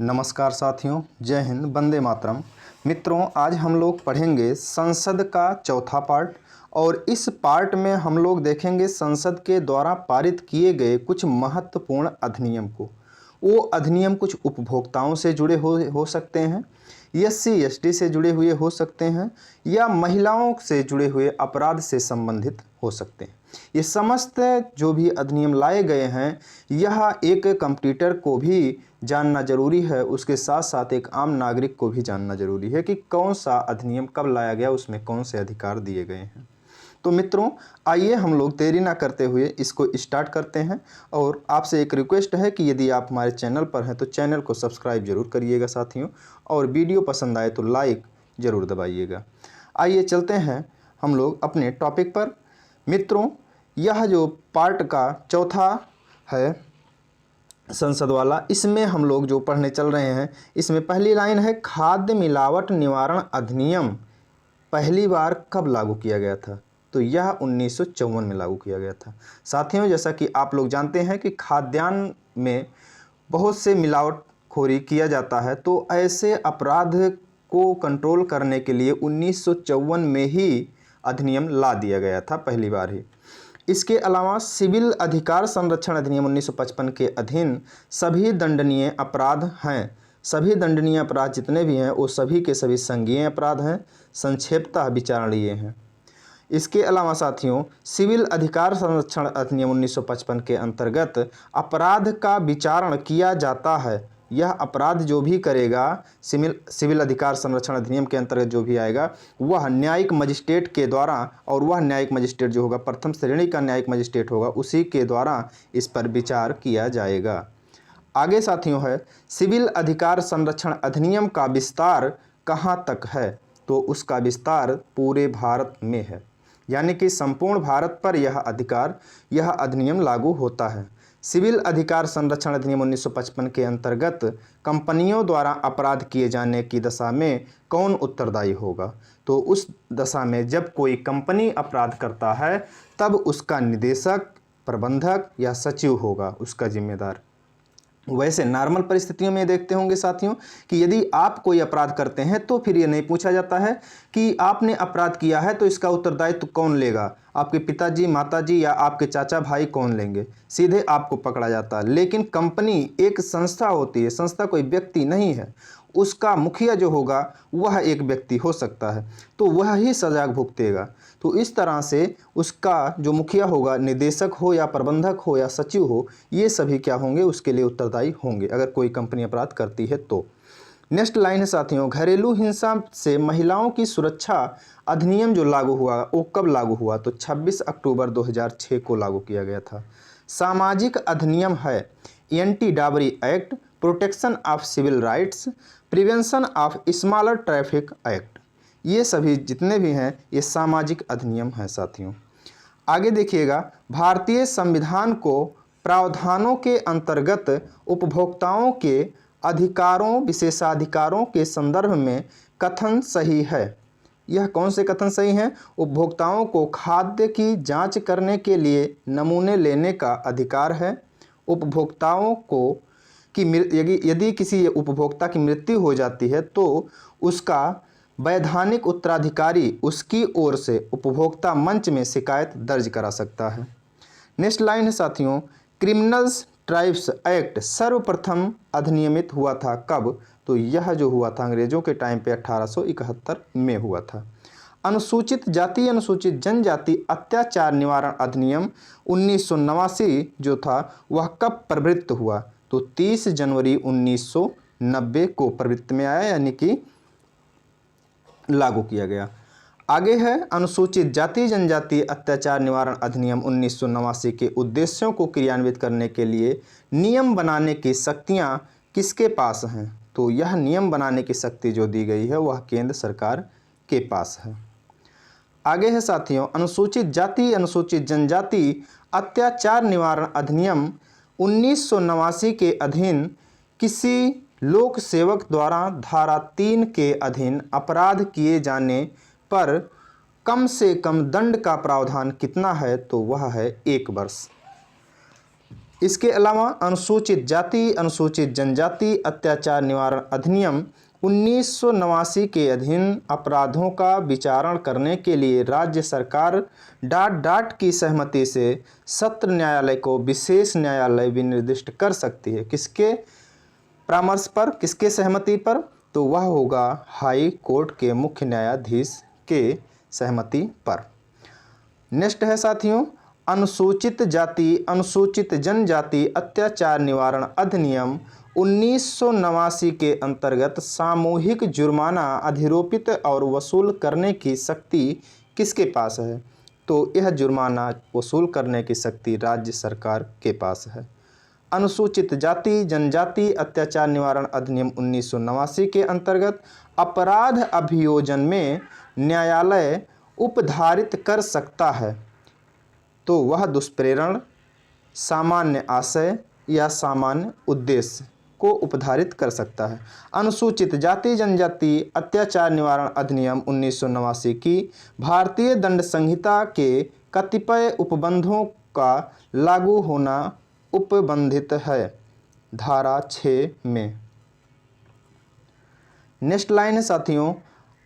नमस्कार साथियों, जय हिंद, वंदे मातरम। मित्रों, आज हम लोग पढ़ेंगे संसद का चौथा पार्ट और इस पार्ट में हम लोग देखेंगे संसद के द्वारा पारित किए गए कुछ महत्वपूर्ण अधिनियम को। वो अधिनियम कुछ उपभोक्ताओं से जुड़े हो सकते हैं, SC/ST से जुड़े हुए हो सकते हैं या महिलाओं से जुड़े हुए अपराध से संबंधित हो सकते हैं। ये समस्त जो भी अधिनियम लाए गए हैं, यह एक कंप्यूटर को भी जानना जरूरी है, उसके साथ साथ एक आम नागरिक को भी जानना जरूरी है कि कौन सा अधिनियम कब लाया गया, उसमें कौन से अधिकार दिए गए हैं। तो मित्रों, आइए हम लोग देरी ना करते हुए इसको स्टार्ट करते हैं। और आपसे एक रिक्वेस्ट है कि यदि आप हमारे चैनल पर हैं तो चैनल को सब्सक्राइब जरूर करिएगा साथियों, और वीडियो पसंद आए तो लाइक ज़रूर दबाइएगा। आइए चलते हैं हम लोग अपने टॉपिक पर। मित्रों, यह जो पार्ट का चौथा है संसद वाला, इसमें हम लोग जो पढ़ने चल रहे हैं, इसमें पहली लाइन है खाद्य मिलावट निवारण अधिनियम पहली बार कब लागू किया गया था। तो यह 1954 में लागू किया गया था। साथियों, जैसा कि आप लोग जानते हैं कि खाद्यान्न में बहुत से मिलावटखोरी किया जाता है, तो ऐसे अपराध को कंट्रोल करने के लिए 1954 में ही अधिनियम ला दिया गया था, पहली बार ही। इसके अलावा सिविल अधिकार संरक्षण अधिनियम 1955 के अधीन सभी दंडनीय अपराध हैं। सभी दंडनीय अपराध जितने भी हैं वो सभी के सभी संज्ञेय अपराध हैं, संक्षेपतः विचारणीय हैं। इसके अलावा साथियों, सिविल अधिकार संरक्षण अधिनियम 1955 के अंतर्गत अपराध का विचारण किया जाता है। यह अपराध जो भी करेगा, सिविल अधिकार संरक्षण अधिनियम के अंतर्गत जो भी आएगा, वह न्यायिक मजिस्ट्रेट के द्वारा, और वह न्यायिक मजिस्ट्रेट जो होगा प्रथम श्रेणी का न्यायिक मजिस्ट्रेट होगा, उसी के द्वारा इस पर विचार किया जाएगा। आगे साथियों है सिविल अधिकार संरक्षण अधिनियम का विस्तार कहाँ तक है। तो उसका विस्तार पूरे भारत में है, यानी कि संपूर्ण भारत पर यह अधिनियम लागू होता है। सिविल अधिकार संरक्षण अधिनियम 1955 के अंतर्गत कंपनियों द्वारा अपराध किए जाने की दशा में कौन उत्तरदायी होगा। तो उस दशा में जब कोई कंपनी अपराध करता है, तब उसका निदेशक, प्रबंधक या सचिव होगा उसका जिम्मेदार। वैसे नॉर्मल परिस्थितियों में देखते होंगे साथियों कि यदि आप कोई अपराध करते हैं तो फिर ये नहीं पूछा जाता है कि आपने अपराध किया है तो इसका उत्तरदायित्व कौन लेगा, आपके पिताजी, माताजी या आपके चाचा भाई कौन लेंगे, सीधे आपको पकड़ा जाता है। लेकिन कंपनी एक संस्था होती है, संस्था कोई व्यक्ति नहीं है, उसका मुखिया जो होगा वह एक व्यक्ति हो सकता है, तो वह ही सजा भुगतेगा। तो इस तरह से उसका जो मुखिया होगा, निदेशक हो या प्रबंधक हो या सचिव हो, ये सभी क्या होंगे, उसके लिए उत्तरदायी होंगे अगर कोई कंपनी अपराध करती है तो। नेक्स्ट लाइन है साथियों, घरेलू हिंसा से महिलाओं की सुरक्षा अधिनियम जो लागू हुआ, वो कब लागू हुआ। तो 26 अक्टूबर 2006 को लागू किया गया था। सामाजिक अधिनियम है anti dowry act, protection of civil rights, prevention of smaller traffic act. ये सभी जितने भी हैं ये सामाजिक अधिनियम हैं साथियों। आगे देखिएगा, भारतीय संविधान को प्रावधानों के अंतर्गत उपभोक्ताओं के अधिकारों, विशेषाधिकारों के संदर्भ में कथन सही है। यह कौन से कथन सही हैं? उपभोक्ताओं को खाद्य की जांच करने के लिए नमूने लेने का अधिकार है। उपभोक्ताओं को यदि किसी उपभोक्ता की मृत्यु हो जाती है तो उसका वैधानिक उत्तराधिकारी उसकी ओर से उपभोक्ता मंच में शिकायत दर्ज करा सकता है। नेक्स्ट लाइन है साथियों, क्रिमिनल्स ट्राइब्स एक्ट सर्वप्रथम अधिनियमित हुआ था कब। तो यह जो हुआ था अंग्रेजों के टाइम पे 1871 में हुआ था। अनुसूचित जाति अनुसूचित जनजाति अत्याचार निवारण अधिनियम 1989 जो था वह कब प्रवृत्त हुआ। तो 30 जनवरी 1990 को प्रवृत्ति में आया, यानी कि लागू किया गया। आगे है अनुसूचित जाति जनजाति अत्याचार निवारण अधिनियम 1989 के उद्देश्यों को क्रियान्वित करने के लिए नियम बनाने की शक्तियां किसके पास हैं। तो यह नियम बनाने की शक्ति जो दी गई है वह केंद्र सरकार के पास है। आगे है साथियों, अनुसूचित जाति अनुसूचित जनजाति अत्याचार निवारण अधिनियम 1989 के अधीन किसी लोक सेवक द्वारा धारा 3 के अधीन अपराध किए जाने पर कम से कम दंड का प्रावधान कितना है। तो वह है 1 वर्ष। इसके अलावा अनुसूचित जाति अनुसूचित जनजाति अत्याचार निवारण अधिनियम 1989 के अधीन अपराधों का विचारण करने के लिए राज्य सरकार डाट की सहमति से सत्र न्यायालय को विशेष न्यायालय भी निर्दिष्ट कर सकती है। किसके परामर्श पर, किसके सहमति पर? तो वह होगा हाई कोर्ट के मुख्य न्यायाधीश के सहमति पर। नेक्स्ट है साथियों, अनुसूचित जाति अनुसूचित जनजाति अत्याचार निवारण अधिनियम 1989 के अंतर्गत सामूहिक जुर्माना अधिरोपित और वसूल करने की शक्ति किसके पास है? तो यह जुर्माना वसूल करने की शक्ति राज्य सरकार के पास है। अनुसूचित जाति जनजाति अत्याचार निवारण अधिनियम 1989 के अंतर्गत अपराध अभियोजन में न्यायालय उपधारित कर सकता है तो वह दुष्प्रेरण, सामान्य आशय या सामान्य उद्देश्य को उपधारित कर सकता है। अनुसूचित जाति जनजाति अत्याचार निवारण अधिनियम 1989 की भारतीय दंड संहिता के कतिपय उपबंधों का लागू होना उपबंधित है धारा 6 में। नेक्स्ट लाइन है साथियों,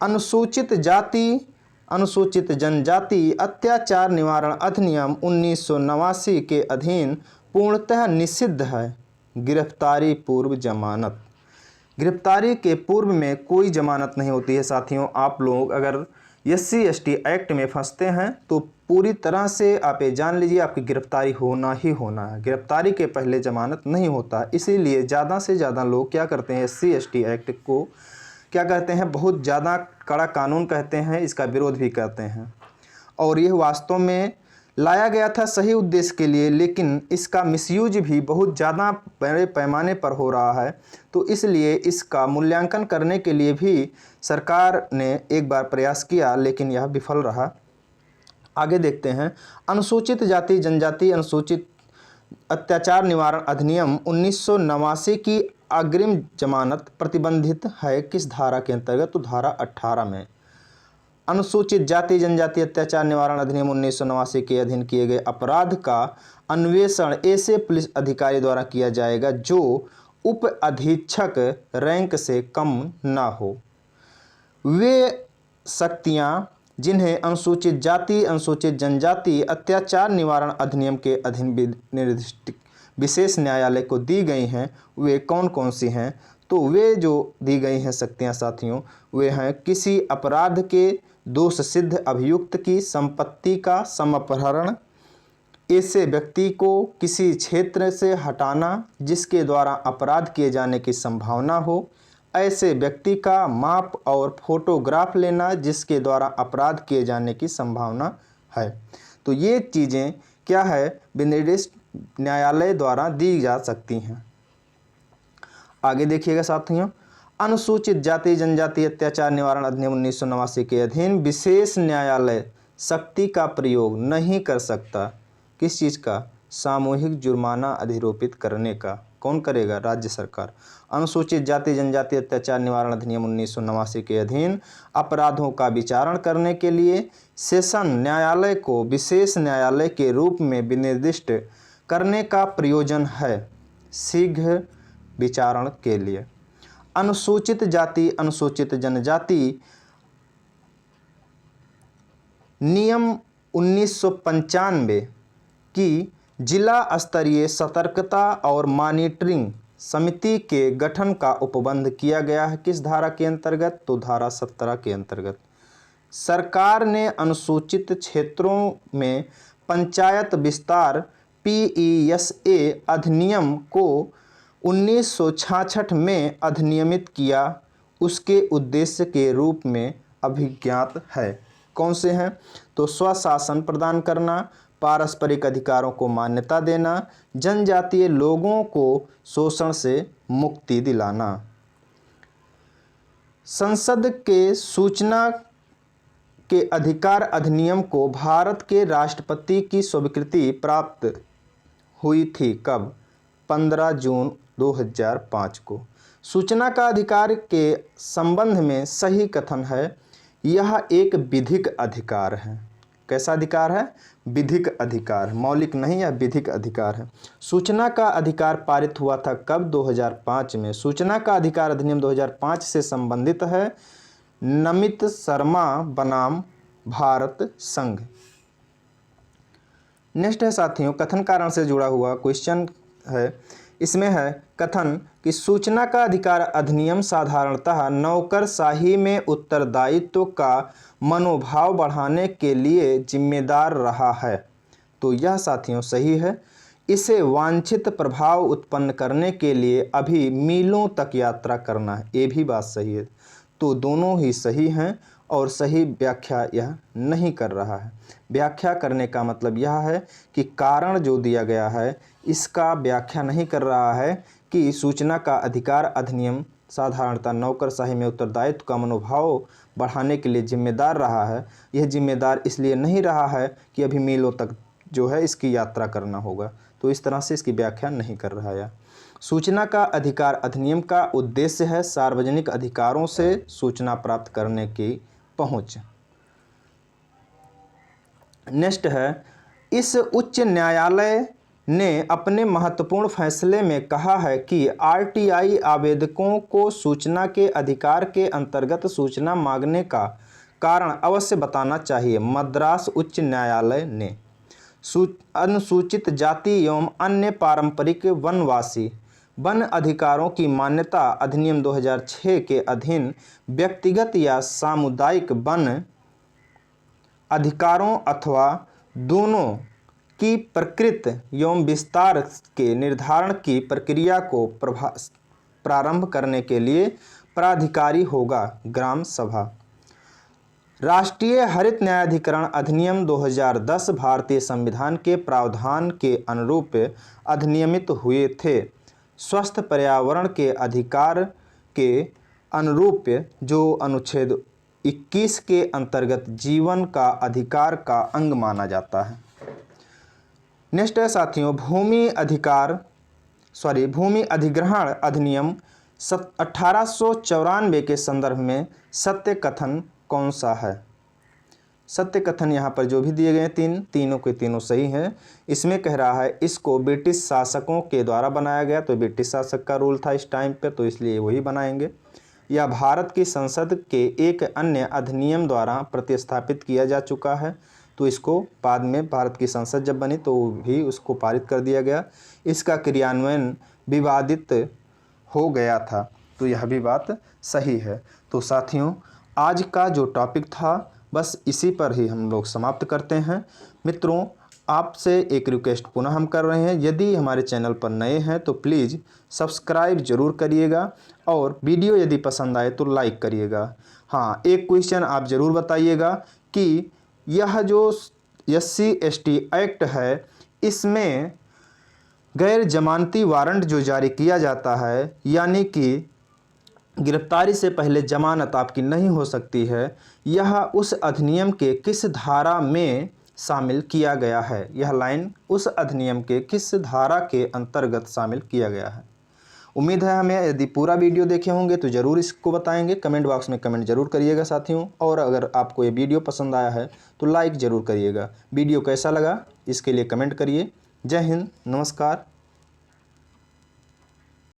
अनुसूचित जाति अनुसूचित जनजाति अत्याचार निवारण अधिनियम 1989 के अधीन पूर्णतः निषिद्ध है गिरफ्तारी पूर्व जमानत। गिरफ्तारी के पूर्व में कोई जमानत नहीं होती है साथियों। आप लोग अगर SC/ST एक्ट में फंसते हैं तो पूरी तरह से आप ये जान लीजिए आपकी गिरफ्तारी होना ही होना है। गिरफ्तारी के पहले जमानत नहीं होता, इसीलिए ज़्यादा से ज़्यादा लोग क्या करते हैं, SC/ST एक्ट को क्या कहते हैं, बहुत ज़्यादा कड़ा कानून कहते हैं, इसका विरोध भी करते हैं। और यह वास्तव में लाया गया था सही उद्देश्य के लिए, लेकिन इसका मिसयूज भी बहुत ज़्यादा बड़े पैमाने पर हो रहा है। तो इसलिए इसका मूल्यांकन करने के लिए भी सरकार ने एक बार प्रयास किया, लेकिन यह विफल रहा। आगे देखते हैं, अनुसूचित जाति जनजाति अनुसूचित अत्याचार निवारण अधिनियम 1989 की अग्रिम जमानत प्रतिबंधित है किस धारा के अंतर्गत? तो धारा 18 में। अनुसूचित जाति जनजाति अत्याचार निवारण अधिनियम 1989 के अधीन किए गए अपराध का अन्वेषण ऐसे पुलिस अधिकारी द्वारा किया जाएगा जो उप अधीक्षक रैंक से कम न हो। वे शक्तियां जिन्हें अनुसूचित जाति अनुसूचित जनजाति अत्याचार निवारण अधिनियम के अधीन निर्दिष्ट विशेष न्यायालय को दी गई हैं, वे कौन कौन सी हैं? तो वे जो दी गई हैं शक्तियां साथियों, वे हैं किसी अपराध के दोष सिद्ध अभियुक्त की संपत्ति का समअपहरण, ऐसे व्यक्ति को किसी क्षेत्र से हटाना जिसके द्वारा अपराध किए जाने की संभावना हो, ऐसे व्यक्ति का माप और फोटोग्राफ लेना जिसके द्वारा अपराध किए जाने की संभावना है। तो ये चीज़ें क्या है, विनिर्दिष्ट न्यायालय द्वारा दी जा सकती हैं। आगे देखिएगा साथियों, अनुसूचित जाति जनजाति अत्याचार निवारण अधिनियम 1989 के अधीन विशेष न्यायालय शक्ति का प्रयोग नहीं कर सकता। किस चीज़ का? सामूहिक जुर्माना अधिरोपित करने का। कौन करेगा? राज्य सरकार। अनुसूचित जाति जनजाति अत्याचार निवारण अधिनियम 1989 के अधीन अपराधों का विचारण करने के लिए सेशन न्यायालय को विशेष न्यायालय के रूप में विनिर्दिष्ट करने का प्रयोजन है शीघ्र विचारण के लिए। अनुसूचित जाति अनुसूचित जनजाति नियम 1995 की जिला स्तरीय सतर्कता और मॉनिटरिंग समिति के गठन का उपबंध किया गया है किस धारा के अंतर्गत? तो धारा 17 के अंतर्गत। सरकार ने अनुसूचित क्षेत्रों में पंचायत विस्तार PESA अधिनियम को 1966 में अधिनियमित किया, उसके उद्देश्य के रूप में अभिज्ञात है। कौन से हैं? तो स्वशासन प्रदान करना, पारस्परिक अधिकारों को मान्यता देना, जनजातीय लोगों को शोषण से मुक्ति दिलाना। संसद के सूचना के अधिकार अधिनियम को भारत के राष्ट्रपति की स्वीकृति प्राप्त हुई थी कब? 15 जून 2005 को। सूचना का अधिकार के संबंध में सही कथन है, यह एक विधिक अधिकार है। कैसा अधिकार है? विधिक अधिकार, मौलिक नहीं या विधिक अधिकार है। सूचना का अधिकार पारित हुआ था कब? 2005 में। सूचना का अधिकार अधिनियम 2005 से संबंधित है नमित शर्मा बनाम भारत संघ। नेक्स्ट है साथियों, कथन कारण से जुड़ा हुआ क्वेश्चन है। इसमें है कथन कि सूचना का अधिकार अधिनियम साधारणतः नौकरशाही में उत्तरदायित्व का मनोभाव बढ़ाने के लिए जिम्मेदार रहा है। तो यह साथियों सही है। इसे वांछित प्रभाव उत्पन्न करने के लिए अभी मीलों तक यात्रा करना है, ये भी बात सही है। तो दोनों ही सही हैं और सही व्याख्या यह नहीं कर रहा है। व्याख्या करने का मतलब यह है कि कारण जो दिया गया है इसका व्याख्या नहीं कर रहा है कि सूचना का अधिकार अधिनियम साधारणतः नौकरशाही में उत्तरदायित्व का मनोभाव बढ़ाने के लिए जिम्मेदार रहा है। यह जिम्मेदार इसलिए नहीं रहा है कि अभी मीलों तक जो है इसकी यात्रा करना होगा। तो इस तरह से इसकी व्याख्या नहीं कर रहा है। सूचना का अधिकार अधिनियम का उद्देश्य है सार्वजनिक अधिकारों से सूचना प्राप्त करने की पहुंच। नेक्स्ट है, इस उच्च न्यायालय ने अपने महत्वपूर्ण फैसले में कहा है कि आरटीआई आवेदकों को सूचना के अधिकार के अंतर्गत सूचना मांगने का कारण अवश्य बताना चाहिए। मद्रास उच्च न्यायालय ने अनुसूचित जाति एवं अन्य पारंपरिक वनवासी वन अधिकारों की मान्यता अधिनियम 2006 के अधीन व्यक्तिगत या सामुदायिक वन अधिकारों अथवा दोनों की प्रकृति एवं विस्तार के निर्धारण की प्रक्रिया को प्रारंभ करने के लिए प्राधिकारी होगा ग्राम सभा। राष्ट्रीय हरित न्यायाधिकरण अधिनियम 2010 भारतीय संविधान के प्रावधान के अनुरूप अधिनियमित हुए थे। स्वस्थ पर्यावरण के अधिकार के अनुरूप जो अनुच्छेद 21 के अंतर्गत जीवन का अधिकार का अंग माना जाता है। नेक्स्ट है साथियों, भूमि अधिग्रहण अधिनियम 1894 के संदर्भ में सत्य कथन कौन सा है? सत्य कथन यहाँ पर जो भी दिए गए तीनों के तीनों सही हैं। इसमें कह रहा है इसको ब्रिटिश शासकों के द्वारा बनाया गया, तो ब्रिटिश शासक का रूल था इस टाइम पर, तो इसलिए वही बनाएंगे। या भारत की संसद के एक अन्य अधिनियम द्वारा प्रतिस्थापित किया जा चुका है, तो इसको बाद में भारत की संसद जब बनी तो भी उसको पारित कर दिया गया। इसका क्रियान्वयन विवादित हो गया था, तो यह भी बात सही है। तो साथियों, आज का जो टॉपिक था बस इसी पर ही हम लोग समाप्त करते हैं। मित्रों, आपसे एक रिक्वेस्ट पुनः हम कर रहे हैं, यदि हमारे चैनल पर नए हैं तो प्लीज़ सब्सक्राइब जरूर करिएगा और वीडियो यदि पसंद आए तो लाइक करिएगा। हाँ, एक क्वेश्चन आप ज़रूर बताइएगा कि यह जो SC/ST एक्ट है इसमें गैर जमानती वारंट जो जारी किया जाता है, यानी कि गिरफ्तारी से पहले जमानत आपकी नहीं हो सकती है, यह उस अधिनियम के किस धारा में शामिल किया गया है? यह लाइन उस अधिनियम के किस धारा के अंतर्गत शामिल किया गया है? उम्मीद है हमें यदि पूरा वीडियो देखे होंगे तो ज़रूर इसको बताएंगे। कमेंट बॉक्स में कमेंट जरूर करिएगा साथियों, और अगर आपको ये वीडियो पसंद आया है तो लाइक ज़रूर करिएगा। वीडियो कैसा लगा इसके लिए कमेंट करिए। जय हिंद, नमस्कार।